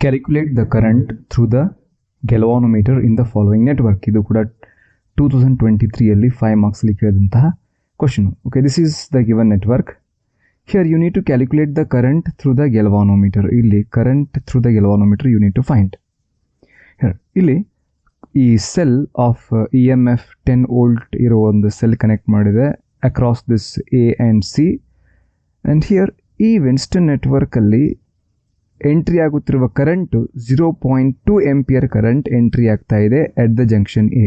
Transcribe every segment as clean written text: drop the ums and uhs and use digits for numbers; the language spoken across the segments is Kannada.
Calculate the current through the galvanometer in the following network. ಇದು ಕೂಡ 2023 ಅಲ್ಲಿ 5 marks ಅಲ್ಲಿ ಕೇಳಿದಂತಹ question. Okay, this is the given network. Here you need to calculate the current through the galvanometer. ಇಲ್ಲಿ current through the galvanometer you need to find. Here ಇಲ್ಲಿ ಈ ಸೆಲ್ ಆಫ್ EMF 10 ವೋಲ್ಟ್ ಇರೋ ಒಂದು ಸೆಲ್ ಕನೆಕ್ಟ್ ಮಾಡಿದೆ across this A and C, and here ಈ ವಿನ್ಸ್ಟನ್ ನೆಟ್ವರ್ಕ್ ಅಲ್ಲಿ ಎಂಟ್ರಿ ಆಗುತ್ತಿರುವ ಕರೆಂಟ್ 0.2 ಆಂಪಿಯರ್ ಕರೆಂಟ್ ಎಂಟ್ರಿ ಆಗ್ತಾ ಇದೆ at the junction A,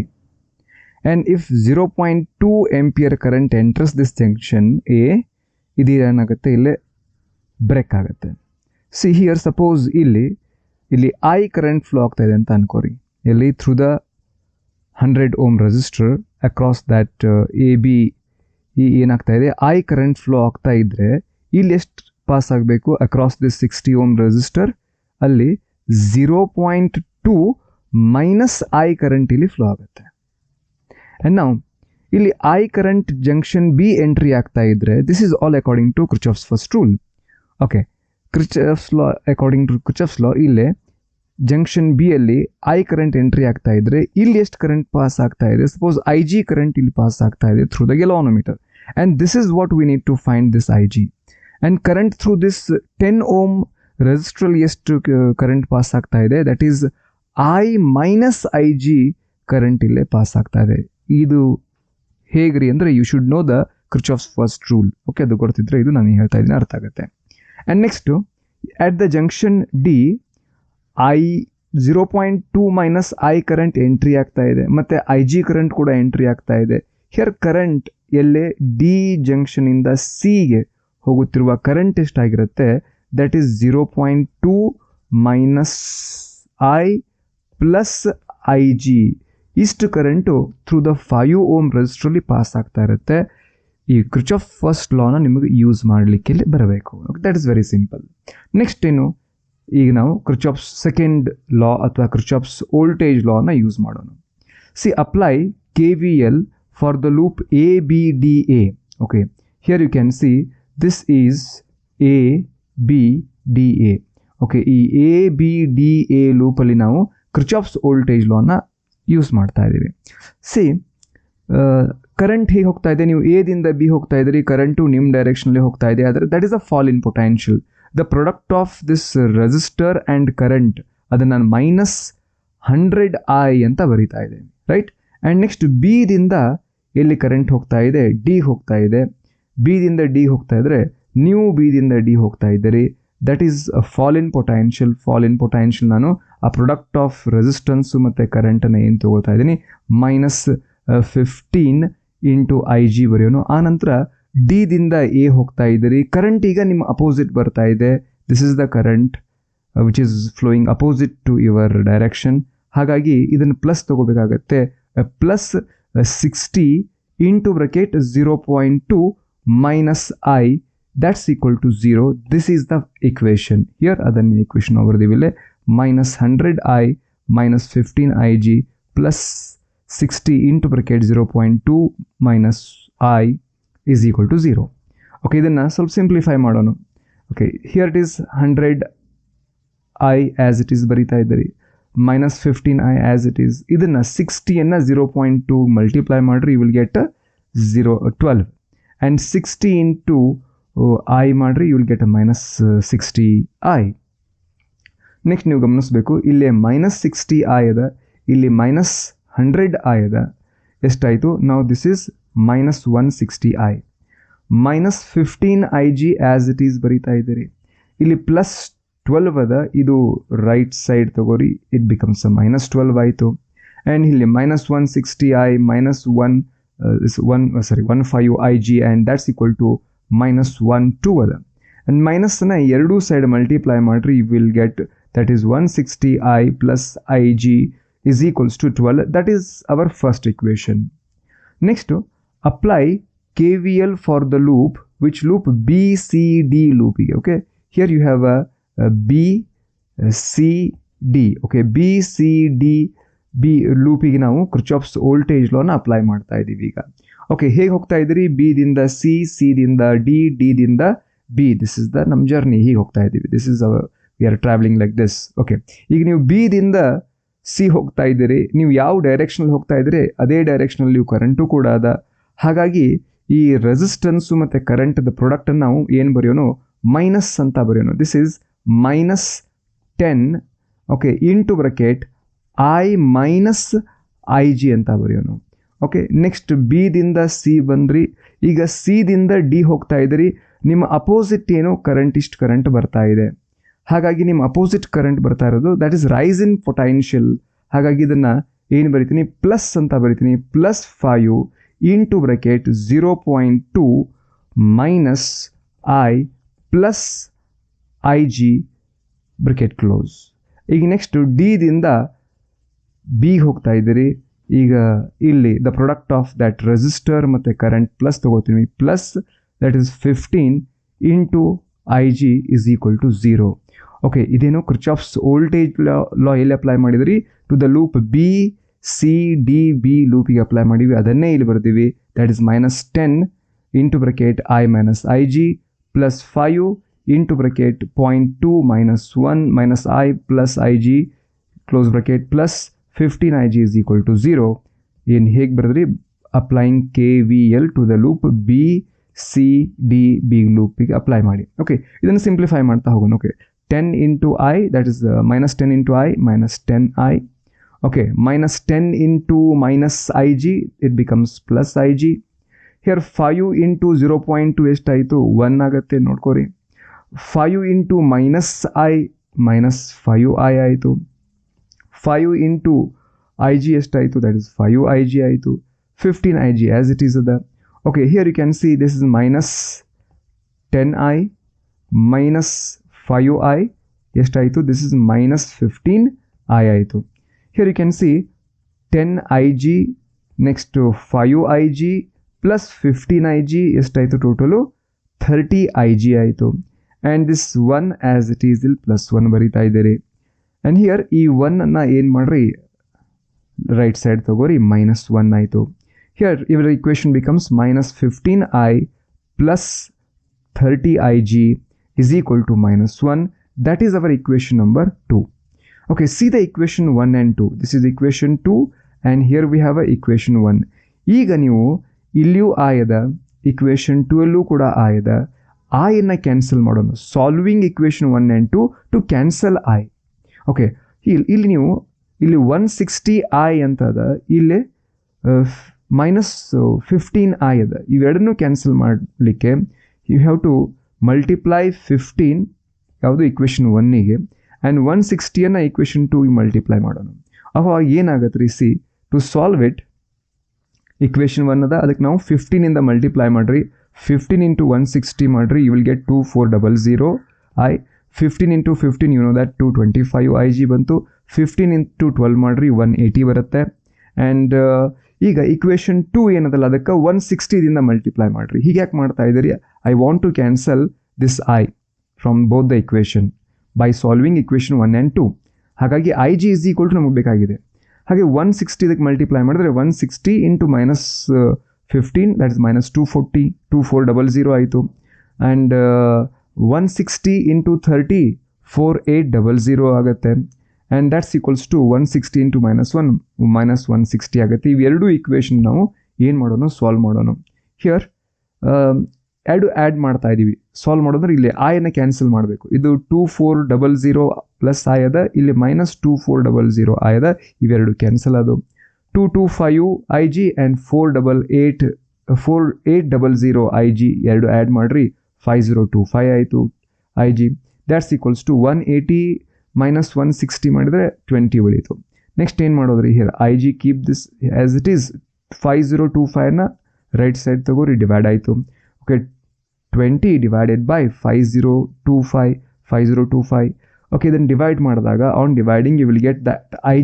and if 0.2 ampere current enters this junction A, ಇದು ಏನಾಗುತ್ತೆ, ಇಲ್ಲಿ ಬ್ರೇಕ್ ಆಗುತ್ತೆ. ಸಿ ಹಿಯರ್ ಸಪೋಸ್ ಇಲ್ಲಿ I ಕರೆಂಟ್ ಫ್ಲೋ ಆಗ್ತಾ ಇದೆ ಅಂತ ಅನ್ಕೋರಿ. ಇಲ್ಲಿ through the 100 ohm resistor across that AB ಏನಾಗ್ತಾ ಇದೆ, I ಕರೆಂಟ್ ಫ್ಲೋ ಆಗ್ತಾ ಇದ್ರೆ ಇಲ್ಲಿ ಎಷ್ಟು ಪಾಸ್ ಆಗಬೇಕು, ಅಕ್ರಾಸ್ ದಿಸ್ 60 ohm ರೆಸಿಸ್ಟರ್ ಅಲ್ಲಿ 0.2 ಮೈನಸ್ I ಕರೆಂಟ್ ಇಲ್ಲಿ ಫ್ಲೋ ಆಗುತ್ತೆ. ಆ್ಯಂಡ್ ನಾವು ಇಲ್ಲಿ I current junction B entry ಆಗ್ತಾ ಇದ್ರೆ this is all according to Kirchhoff's first rule. Okay, Kirchhoff's law according to Kirchhoff's law ಇಲ್ಲಿ ಜಂಕ್ಷನ್ ಬಿ ಅಲ್ಲಿ I ಕರೆಂಟ್ ಎಂಟ್ರಿ ಆಗ್ತಾ ಇದ್ರೆ ಇಲ್ಲಿ ಎಷ್ಟು ಕರೆಂಟ್ ಪಾಸ್ ಆಗ್ತಾ ಇದೆ, ಸಪೋಸ್ IG ಕರೆಂಟ್ ಇಲ್ಲಿ ಪಾಸ್ ಆಗ್ತಾ ಇದೆ through the galvanometer, and this is what we need to find this IG. And current through this 10 ohm ರೆಸಿಸ್ಟ್ರಲ್ಲಿ ಎಷ್ಟು ಕರೆಂಟ್ ಪಾಸ್ ಆಗ್ತಾ ಇದೆ, that is I minus IG current ಇಲ್ಲೇ ಪಾಸ್ ಆಗ್ತಾ ಇದೆ. ಇದು ಹೇಗ್ರಿ ಅಂದರೆ you should know the Kirchhoff's first rule. Okay, ಅದು ಗೊತ್ತಿದ್ರೆ ಇದು ನಾನು ಹೇಳ್ತಾ ಇದ್ದೀನಿ ಅರ್ಥ ಆಗುತ್ತೆ. And next at the junction D I 0.2 minus I current entry ಆಗ್ತಾ ಇದೆ ಮತ್ತು IG ಕರೆಂಟ್ ಕೂಡ ಎಂಟ್ರಿ ಆಗ್ತಾ ಇದೆ. ಹಿಯರ್ ಕರೆಂಟ್ ಎಲ್ಲೇ ಡಿ ಜಂಕ್ಷನಿಂದ ಸಿಗೆ ಹೋಗುತ್ತಿರುವ current ಎಷ್ಟಾಗಿರುತ್ತೆ, that is 0.2 minus I plus IG. ಇಷ್ಟು ಕರೆಂಟು ಥ್ರೂ ದ 5 ohm ರೆಸಿಸ್ಟ್ರಲ್ಲಿ ಪಾಸ್ ಆಗ್ತಾ ಇರುತ್ತೆ. ಈ ಕ್ರಿಚಾಫ್ ಫಸ್ಟ್ ಲಾನ ನಿಮಗೆ ಯೂಸ್ ಮಾಡಲಿಕ್ಕೆ ಬರಬೇಕು. That is very simple. Next ಏನು, ಈಗ ನಾವು ಕ್ರಿಚಾಫ್ಸ್ ಸೆಕೆಂಡ್ ಲಾ ಅಥವಾ ಕ್ರಿಚಾಫ್ಸ್ ವೋಲ್ಟೇಜ್ ಲಾನ ಯೂಸ್ ಮಾಡೋಣ. See apply KVL for the loop ABDA. Okay, here you can see this is ABDA. Okay, ಈ ABDA ಲೂಪಲ್ಲಿ ನಾವು ಕ್ರಿಚಾಫ್ಸ್ ವೋಲ್ಟೇಜ್ ಲಾನ ಯೂಸ್ ಮಾಡ್ತಾ ಇದ್ದೀವಿ. ಸಿ ಕರೆಂಟ್ ಹೇಗೆ ಹೋಗ್ತಾ ಇದೆ, ನೀವು ಎದಿಂದ ಬಿ ಹೋಗ್ತಾ ಇದ್ದೀರಿ, ಕರೆಂಟು ನಿಮ್ಮ ಡೈರೆಕ್ಷನಲ್ಲಿ ಹೋಗ್ತಾ ಇದೆ, ಆದರೆ that is a fall in potential. The product of this resistor and current ಅದನ್ನು ನಾನು -100I ಅಂತ ಬರೀತಾ ಇದ್ದೇನೆ, ರೈಟ್. ಆ್ಯಂಡ್ ನೆಕ್ಸ್ಟ್ ಬಿದಿಂದ ಎಲ್ಲಿ ಕರೆಂಟ್ ಹೋಗ್ತಾ ಇದೆ, ಡಿ ಹೋಗ್ತಾ ಇದೆ. ಬಿದಿಂದ ಡಿ ಹೋಗ್ತಾ ಇದ್ದರೆ ನೀವು ಬಿದಿಂದ ಡಿ ಹೋಗ್ತಾ ಇದ್ದೀರಿ, that is a fall in potential. Fall in potential ನಾನು ಆ ಪ್ರೊಡಕ್ಟ್ ಆಫ್ ರೆಸಿಸ್ಟೆನ್ಸು ಮತ್ತು ಕರೆಂಟನ್ನು ಏನು ತೊಗೊಳ್ತಾ ಇದ್ದೀನಿ, -15 ಇಂಟು IG ಬರೆಯೋನು. ಆನಂತರ ಡಿದಿಂದ ಎ ಹೋಗ್ತಾ ಇದ್ದೀರಿ, ಕರೆಂಟ್ ಈಗ ನಿಮ್ಮ ಅಪೋಸಿಟ್ ಬರ್ತಾ ಇದೆ. This is the current which is flowing opposite to your direction. ಹಾಗಾಗಿ ಇದನ್ನು ಪ್ಲಸ್ ತೊಗೋಬೇಕಾಗತ್ತೆ. +60 into bracket 0.2 minus I, that's equal to 0. This is the equation. Here ಅದನ್ನು equation ಬರೆದಿವಿಲ್ಲ. -100I minus 15IG plus 60 into bracket 0.2 minus I is equal to 0. Okay, ಇದನ್ನು ಸ್ವಲ್ಪ ಸಿಂಪ್ಲಿಫೈ ಮಾಡೋಣ. Okay, here it is 100I as it is ಬರೀತಾ ಇದ್ದೀರಿ, -15I ಆ್ಯಸ್ ಇಟ್ ಈಸ್. ಇದನ್ನು 60ಯನ್ನು 0.2 ಮಲ್ಟಿಪ್ಲೈ ಮಾಡಿರಿ, you will get 12. And 60 into I ಮಾಡಿರಿ, you will get -60I. Next ನೀವು ಗಮನಿಸಬೇಕು, ಇಲ್ಲಿ -60I ಅದ, ಇಲ್ಲಿ -100I ಅದ. ಎಷ್ಟಾಯಿತು ನಾವು, this is -160I. -15IG as it is ಬರೀತಾ ಇದ್ದೀರಿ, ಇಲ್ಲಿ +12 ಅದ, ಇದು ರೈಟ್ ಸೈಡ್ ತಗೋರಿ, ಇಟ್ ಬಿಕಮ್ಸ್ -12 ಆಯಿತು. ಆ್ಯಂಡ್ ಇಲ್ಲಿ -160I -15IG and that's equal to -12 ಅದ. ಆ್ಯಂಡ್ ಮೈನಸ್ನ ಎರಡೂ ಸೈಡ್ ಮಲ್ಟಿಪ್ಲೈ ಮಾಡಿರಿ, you will get that is 160I plus IG is equals to 12. That is our first equation. Next, apply KVL for the loop. Which loop? BCD loop. Okay, here you have a BCD. Okay, BCD loop ಗೆ ನಾವು ಕ್ರಿಚಾಫ್ಸ್ ವೋಲ್ಟೇಜ್ ಲಾನ ಅಪ್ಲೈ ಮಾಡ್ತಾ ಇದ್ದೀವಿ ಈಗ. ಓಕೆ, ಹೇಗೆ ಹೋಗ್ತಾ ಇದ್ದೀರಿ, ಬಿದಿಂದ ಸಿ, ಸಿದಿಂದ ಡಿ, ಡಿದಿಂದ ಬಿ. ದಿಸ್ ಇಸ್ ದ ನಮ್ಮ ಜರ್ನಿ, ಹೀಗೆ ಹೋಗ್ತಾ ಇದ್ದೀವಿ. This is our we are travelling like this. Okay, ಈಗ ನೀವು ಬಿದಿಂದ ಸಿ ಹೋಗ್ತಾ ಇದ್ದೀರಿ, ನೀವು ಯಾವ ಡೈರೆಕ್ಷನಲ್ಲಿ ಹೋಗ್ತಾ ಇದ್ದೀರಿ ಅದೇ ಡೈರೆಕ್ಷನಲ್ಲಿ ನೀವು ಕರೆಂಟು ಕೂಡ ಅದ. ಹಾಗಾಗಿ ಈ ರೆಸಿಸ್ಟೆನ್ಸು ಮತ್ತು ಕರೆಂಟ್ದ ಪ್ರಾಡಕ್ಟನ್ನು ನಾವು ಏನು ಬರೆಯೋನು, ಮೈನಸ್ ಅಂತ ಬರೆಯೋನು. This is -10 okay into bracket I minus I G ಅಂತ ಬರೆಯೋನು. ಓಕೆ, ನೆಕ್ಸ್ಟ್ ಬಿದಿಂದ ಸಿ ಬಂದ್ರಿ, ಈಗ ಸಿದಿಂದ ಡಿ ಹೋಗ್ತಾ ಇದ್ದೀರಿ, ನಿಮ್ಮ ಅಪೋಸಿಟ್ ಏನು ಕರೆಂಟ್, ಇಷ್ಟು ಕರೆಂಟ್ ಬರ್ತಾ ಇದೆ. ಹಾಗಾಗಿ ನಿಮ್ಮ ಅಪೋಸಿಟ್ ಕರೆಂಟ್ ಬರ್ತಾ ಇರೋದು that is rise in potential. ಹಾಗಾಗಿ ಇದನ್ನು ಏನು ಬರಿತೀನಿ, ಪ್ಲಸ್ ಅಂತ ಬರಿತೀನಿ. +5 into bracket 0.2 minus I plus I G bracket close. ಈಗ ನೆಕ್ಸ್ಟ್ ಡಿದಿಂದ ಬಿ ಹೋಗ್ತಾ ಇದ್ದೀರಿ, ಈಗ ಇಲ್ಲಿ the product of that resistor ಮತ್ತು ಕರೆಂಟ್ ಪ್ಲಸ್ ತೊಗೋತೀನಿ. Plus that is 15 into I G is equal to 0. Okay, ಇದೇನು ಕ್ರಿಚಾಫ್ಸ್ ವೋಲ್ಟೇಜ್ ಲಾ ಎಲ್ಲಿ ಅಪ್ಲೈ ಮಾಡಿದ್ರಿ, to the loop B C D B ಲೂಪಿಗೆ ಅಪ್ಲೈ ಮಾಡಿವಿ, ಅದನ್ನೇ ಇಲ್ಲಿ ಬರ್ತೀವಿ. That is -10 into bracket I minus I G plus 5 into bracket 0.2 minus 1 minus I plus I G close bracket plus 15 I G is equal to 0. ಏನು ಹೇಗೆ ಬರೆದ್ರಿ, applying K V L to the loop B C D B ಲೂಪಿಗೆ ಅಪ್ಲೈ ಮಾಡಿ. ಓಕೆ, ಇದನ್ನು ಸಿಂಪ್ಲಿಫೈ ಮಾಡ್ತಾ ಹೋಗೋಣ. Okay, 10 into I, that is -10 into I minus 10I. Okay, -10 into minus IG, it becomes plus IG. Here 5 into 0.2 ಎಷ್ಟಾಯಿತು, 1 ಆಗುತ್ತೆ ನೋಡ್ಕೋರಿ. 5 into minus I minus 5I ಆಯಿತು. 5 into IG ಎಷ್ಟಾಯಿತು, that is 5IG ಆಯಿತು. 15 IG as it is ಅದ. Okay, here you can see this is -10I minus 5I ಎಷ್ಟಾಯಿತು, ದಿಸ್ ಇಸ್ -15I ಆಯಿತು. Here you can see 10IG next 5IG plus 15IG ಎಷ್ಟಾಯಿತು, ಟೋಟಲು 30IG ಆಯಿತು. And this 1 as it is ಇಲ್ಲಿ +1 ಬರೀತಾ ಇದ್ದೀರಿ. ಆ್ಯಂಡ್ ಹಿಯರ್ ಈ 1ಅನ್ನು ಏನು ಮಾಡಿರಿ, ರೈಟ್ ಸೈಡ್ ತಗೋರಿ, -1 ಆಯಿತು. ಹಿಯರ್ ಇವರ equation becomes -15I plus 30IG is equal to -1. That is our equation number 2. Okay, see the equation 1 and 2. This is equation 2 and here we have a equation 1. ಈಗ ನೀವು ಇಲ್ಲಿಯೂ ಆಯದ, equation 2 ಅಲ್ಲೂ ಕೂಡ ಆಯದ, I ಕ್ಯಾನ್ಸಲ್ ಮಾಡೋಣ. Solving equation 1 and 2 to cancel I. Okay, ಇಲ್ಲಿ ನೀವು ಇಲ್ಲಿ 160I ಅಂತ ಅದ, ಇಲ್ಲಿ -15I ಅದ. ಇವೆರಡನ್ನೂ ಕ್ಯಾನ್ಸಲ್ ಮಾಡಲಿಕ್ಕೆ ಯು ಹ್ಯಾವ್ ಟು ಮಲ್ಟಿಪ್ಲೈ 15 ಯಾವುದು ಇಕ್ವೇಷನ್ 1ಗೆ ಆ್ಯಂಡ್ 160 ಇಕ್ವೇಷನ್ 2ಗೆ ಮಲ್ಟಿಪ್ಲೈ ಮಾಡೋಣ. ಅವಾಗ ಏನಾಗತ್ತೆ ರೀ, see to solve it, equation 1 ಅದ, ಅದಕ್ಕೆ ನಾವು 15ಇಂದ ಮಲ್ಟಿಪ್ಲೈ ಮಾಡಿರಿ. 15 into 160 ಮಾಡಿರಿ, you will get 2400I. 15 into 15 you know that 225IG ಬಂತು. 15 into 12 ಮಾಡಿರಿ, 180 ಬರುತ್ತೆ. ಆ್ಯಂಡ್ ಈಗ ಇಕ್ವೇಷನ್ 2 ಏನದಲ್ಲ, ಅದಕ್ಕೆ 160ದಿಂದ ಮಲ್ಟಿಪ್ಲೈ ಮಾಡಿರಿ. ಹೀಗೆ ಯಾಕೆ ಮಾಡ್ತಾ ಇದ್ದೀರಿ, I want to cancel this I from both the equation by solving equation 1 and 2. ಹಾಗಾಗಿ I G is equal to ನಮಗೆ ಬೇಕಾಗಿದೆ. ಹಾಗೆ 160 ಇದಕ್ಕೆ ಮಲ್ಟಿಪ್ಲೈ ಮಾಡಿದ್ರೆ 160 ಇಂಟು -15 ದಟ್ ಇಸ್ -240, 2400 ಆಯಿತು. ಆ್ಯಂಡ್ 160 ಇಂಟು 30 4800 ಆಗುತ್ತೆ. And that's equals to 160 into -1 -160 ಆಗುತ್ತೆ. ಇವೆರಡು ಇಕ್ವೇಷನ್ ನಾವು ಏನು ಮಾಡೋಣ, ಸಾಲ್ವ್ ಮಾಡೋಣ. ಹಿಯರ್ ಎರಡು ಆ್ಯಡ್ ಮಾಡ್ತಾ ಇದ್ದೀವಿ. ಸಾಲ್ವ್ ಮಾಡೋದ್ರೆ ಇಲ್ಲಿ ಐಯನ್ನು ಕ್ಯಾನ್ಸಲ್ ಮಾಡಬೇಕು. ಇದು 2400 ಪ್ಲಸ್ ಐ ಅದ, ಇಲ್ಲಿ -2400 ಐ ಅದ, ಇವೆರಡು ಕ್ಯಾನ್ಸಲ್ ಅದು. 225IG ಆ್ಯಂಡ್ 4800 IG ಎರಡು ಆ್ಯಡ್ ಮಾಡಿರಿ, 5025 ಆಯಿತು IG. ದ್ಯಾಟ್ಸ್ ಈಕ್ವಲ್ಸ್ ಟು 180 -160 ಮಾಡಿದರೆ 20 ಉಳೀತು. ನೆಕ್ಸ್ಟ್ ಏನು ಮಾಡೋದ್ರಿ, here I G keep this as it is. 5025ನ ರೈಟ್ ಸೈಡ್ ತಗೋರಿ, ಡಿವೈಡ್ ಆಯಿತು. Okay, 20 divided by 5025. ಓಕೆ, ಇದನ್ನು ಡಿವೈಡ್ ಮಾಡಿದಾಗ on dividing you will get that I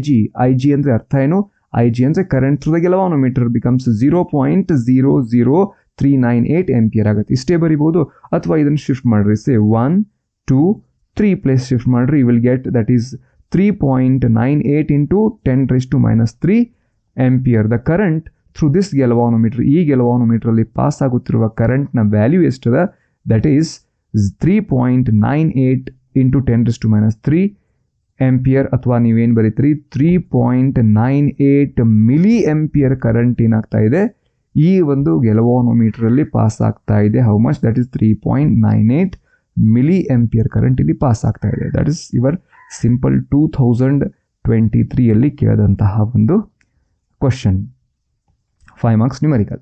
G ಅಂದರೆ ಅರ್ಥ ಏನು, ಐ ಜಿ ಅಂದರೆ current through the galvanometer becomes 0.00398 ampere ಆಗುತ್ತೆ. ಇಷ್ಟೇ ಬರಿಬೋದು, ಅಥವಾ ಇದನ್ನು ಶಿಫ್ಟ್ ಮಾಡಿರಿ, ಸೇ 1 2 3 ಪ್ಲೇಸ್ ಶಿಫ್ಟ್ ಮಾಡಿರಿ, you will get that is 3.98 into 10⁻³ ampere. The current through this galvanometer, ಈ ಗೆಲವಾನೋಮೀಟ್ರಲ್ಲಿ ಪಾಸ್ ಆಗುತ್ತಿರುವ ಕರೆಂಟ್ನ ವ್ಯಾಲ್ಯೂ ಎಷ್ಟದ, ದಟ್ ಈಸ್ 3.98 ಇಂಟು 10⁻³ ಆಂಪಿಯರ್, ಅಥವಾ ನೀವೇನು ಬರೀತೀರಿ 3.98 ಮಿಲಿ ಆಂಪಿಯರ್ ಕರೆಂಟ್ ಏನಾಗ್ತಾ ಇದೆ ಈ ಒಂದು ಗೆಲವಾನೋಮೀಟರಲ್ಲಿ ಪಾಸ್ ಆಗ್ತಾ ಇದೆ. How much? That is 3.98 milli ampere current ಇಲ್ಲಿ ಪಾಸ್ ಆಗ್ತಾ ಇದೆ. ದಟ್ ಈಸ್ ಯುವರ್ ಸಿಂಪಲ್ 2023 ಕೇಳಿದಂತಹ ಒಂದು ಕ್ವಶನ್, 5 ಮಾರ್ಕ್ಸ್ ನ್ಯೂಮೆರಿಕಲ್.